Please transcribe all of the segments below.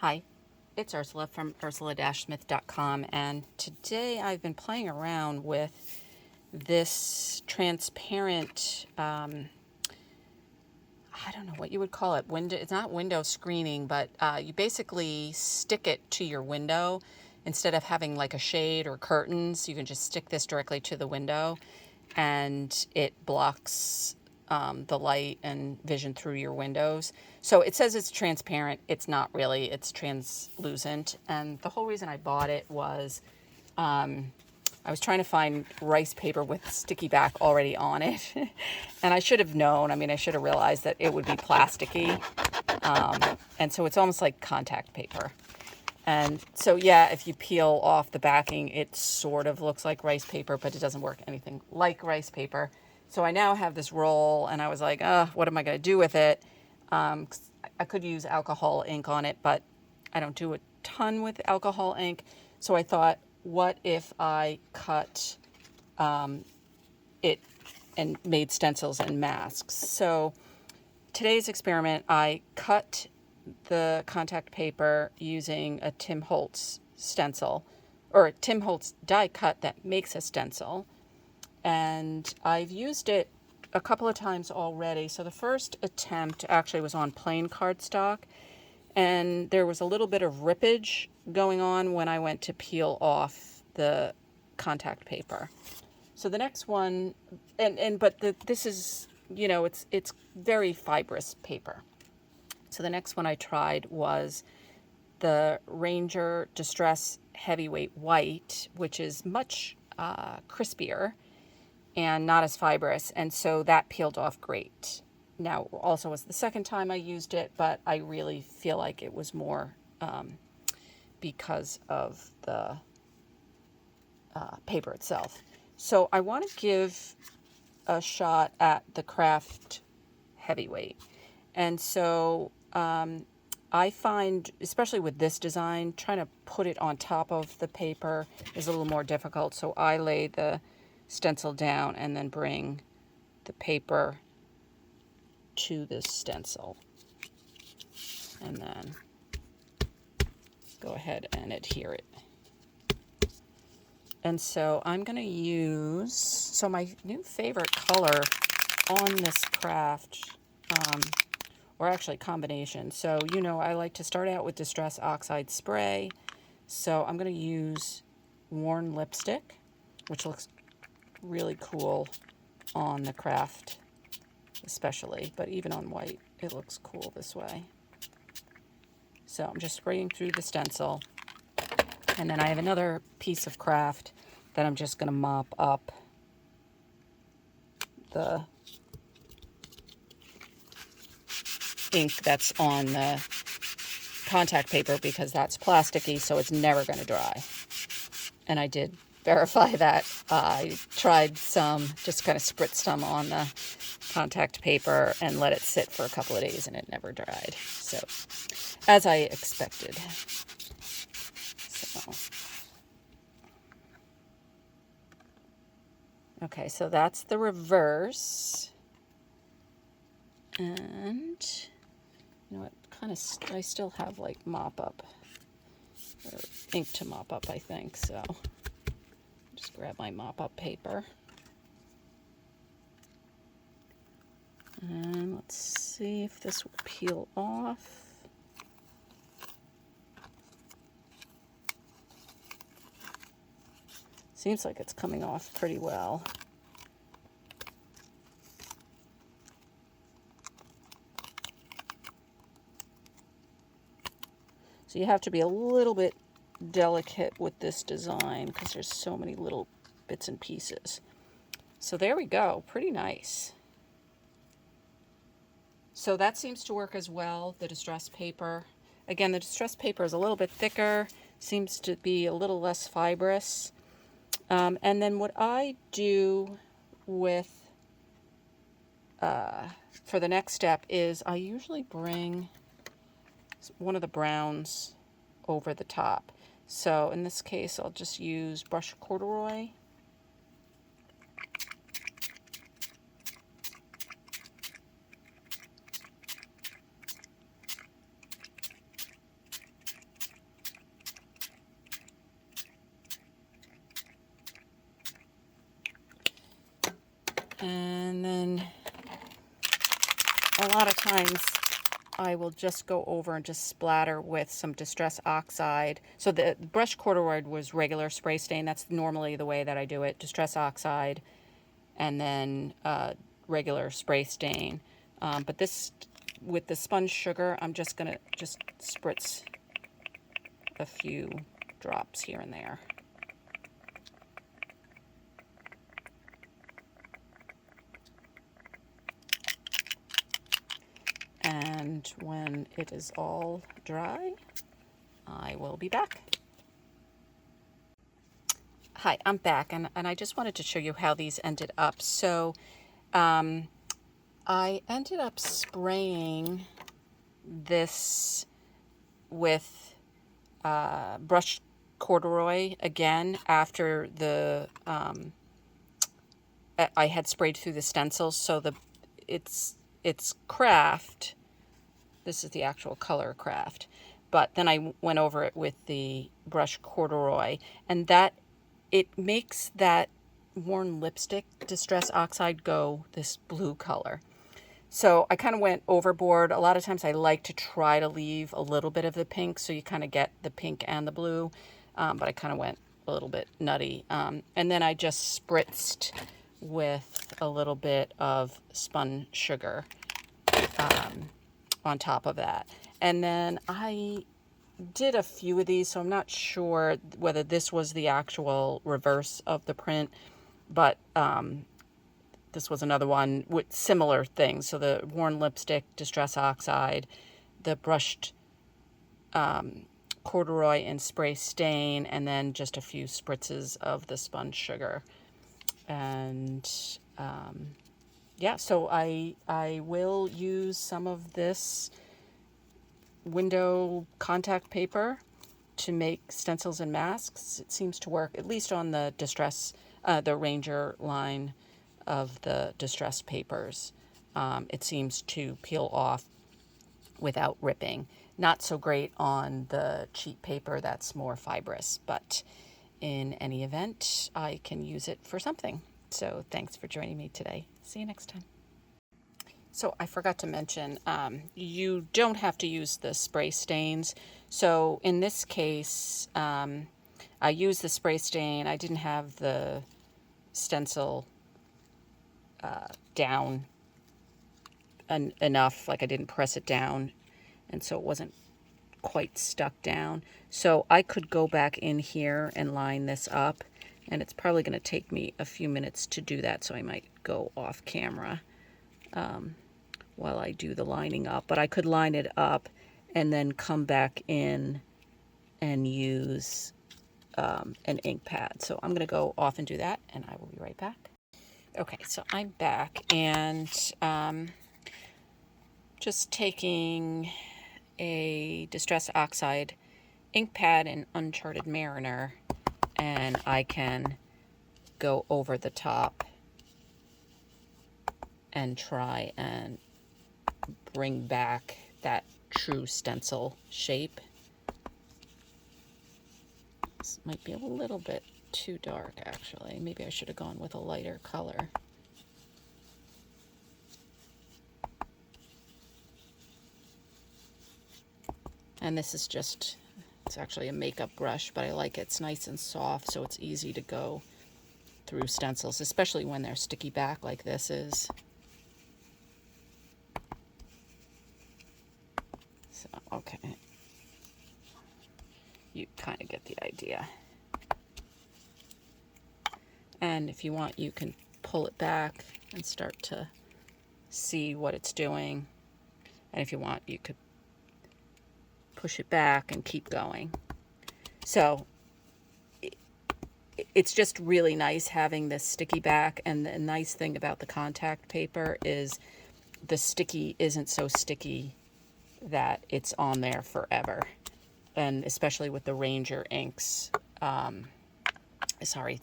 Hi, it's Ursula from ursula-smith.com, and today I've been playing around with this transparent, I don't know what you would call it, window. It's not window screening, but you basically stick it to your window. Instead of having like a shade or curtains, you can just stick this directly to the window, and it blocks the light and vision through your windows. So it says it's transparent. It's not really. It's translucent. And the whole reason I bought it was I was trying to find rice paper with sticky back already on it. And I should have known. I mean, I should have realized that it would be plasticky. And so it's almost like contact paper. And so, yeah, if you peel off the backing, it sort of looks like rice paper, but it doesn't work anything like rice paper. So I now have this roll, and I was like, what am I going to do with it? 'Cause I could use alcohol ink on it, but I don't do a ton with alcohol ink. So I thought, what if I cut it and made stencils and masks? So today's experiment, I cut the contact paper using a Tim Holtz stencil, or a Tim Holtz die cut that makes a stencil. And I've used it a couple of times already. So the first attempt actually was on plain cardstock, and there was a little bit of rippage going on when I went to peel off the contact paper. So the next one, this is, it's very fibrous paper. So the next one I tried was the Ranger Distress Heavyweight White, which is much crispier and not as fibrous, and so that peeled off great. Now, also was the second time I used it, but I really feel like it was more because of the paper itself. So I want to give a shot at the Craft Heavyweight. And so I find, especially with this design, trying to put it on top of the paper is a little more difficult. So I lay the stencil down and then bring the paper to this stencil. And then go ahead and adhere it. And so I'm going to use, so my new favorite color on this craft, or actually combination. So, I like to start out with Distress Oxide Spray. So I'm going to use Worn Lipstick, which looks really cool on the craft especially, but even on white, it looks cool this way. So I'm just spraying through the stencil. And then I have another piece of craft that I'm just going to mop up the ink that's on the contact paper, because that's plasticky, so it's never going to dry. And I did verify that. I tried some, just kind of spritzed some on the contact paper and let it sit for a couple of days, and it never dried. So, as I expected. So, okay, so that's the reverse. And you know what? I still have like mop up, or ink to mop up, I think. So just grab my mop up paper. And let's see if this will peel off. Seems like it's coming off pretty well. So you have to be a little bit delicate with this design because there's so many little bits and pieces. So there we go, pretty nice. So that seems to work as well, the distress paper. Again, the distress paper is a little bit thicker, seems to be a little less fibrous. And then what I do with, for the next step is I usually bring one of the browns over the top. So in this case, I'll just use Brush Corduroy. And then a lot of times I will just go over and just splatter with some Distress Oxide. So the brush corduroy was regular spray stain. That's normally the way that I do it. Distress Oxide and then regular spray stain. But this, with the sponge sugar, I'm just going to just spritz a few drops here and there. And when it is all dry, I will be back. Hi, I'm back, and I just wanted to show you how these ended up. So I ended up spraying this with brushed corduroy again after the I had sprayed through the stencils. So it's craft. This is the actual color craft. But then I went over it with the brush corduroy, and that it makes that worn lipstick Distress Oxide go this blue color. So I kind of went overboard. A lot of times I like to try to leave a little bit of the pink so you kind of get the pink and the blue, but I kind of went a little bit nutty. And then I just spritzed with a little bit of spun sugar on top of that. And then I did a few of these, so I'm not sure whether this was the actual reverse of the print, but this was another one with similar things. So the worn lipstick, Distress Oxide, the brushed corduroy and spray stain, and then just a few spritzes of the sponge sugar. And yeah, so I will use some of this window contact paper to make stencils and masks. It seems to work, at least on the the Ranger line of the Distress papers. It seems to peel off without ripping. Not so great on the cheap paper that's more fibrous, but in any event, I can use it for something. So thanks for joining me today. See you next time. So I forgot to mention, you don't have to use the spray stains. So in this case, I used the spray stain. I didn't have the stencil down enough, like I didn't press it down, and so it wasn't quite stuck down. So I could go back in here and line this up, and it's probably going to take me a few minutes to do that, so I might go off camera while I do the lining up. But I could line it up and then come back in and use an ink pad. So I'm going to go off and do that, and I will be right back. Okay, so I'm back, and just taking a Distress Oxide ink pad in Uncharted Mariner, and I can go over the top and try and bring back that true stencil shape. This might be a little bit too dark, actually. Maybe I should have gone with a lighter color. And this is just, it's actually a makeup brush, but I like it. It's nice and soft, so it's easy to go through stencils, especially when they're sticky back like this is. So, okay. You kind of get the idea. And if you want, you can pull it back and start to see what it's doing. And if you want, you could push it back and keep going. So it's just really nice having this sticky back. And the nice thing about the contact paper is the sticky isn't so sticky that it's on there forever. And especially with the Ranger inks,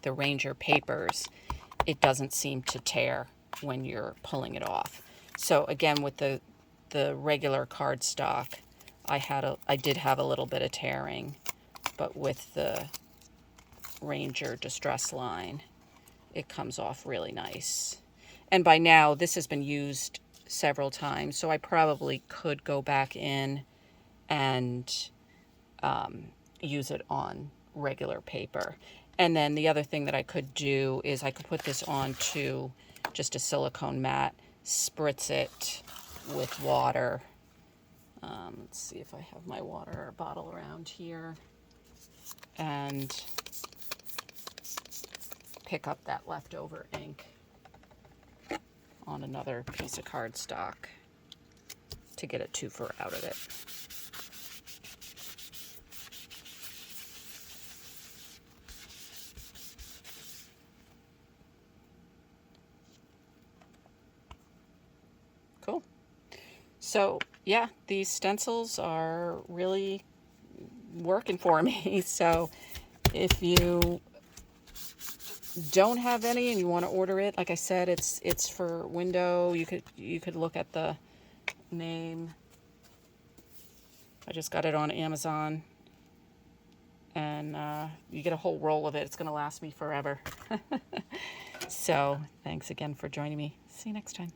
the Ranger papers, it doesn't seem to tear when you're pulling it off. So again, with the regular cardstock, I did have a little bit of tearing, but with the Ranger Distress line, it comes off really nice. And by now, this has been used several times, so I probably could go back in and use it on regular paper. And then the other thing that I could do is I could put this onto just a silicone mat, spritz it with water. Let's see if I have my water bottle around here. And pick up that leftover ink on another piece of cardstock to get a twofer out of it. Cool. So yeah, these stencils are really working for me. So if you don't have any and you want to order it, like I said, it's for window. You could look at the name. I just got it on Amazon, and you get a whole roll of it. It's going to last me forever. So thanks again for joining me. See you next time.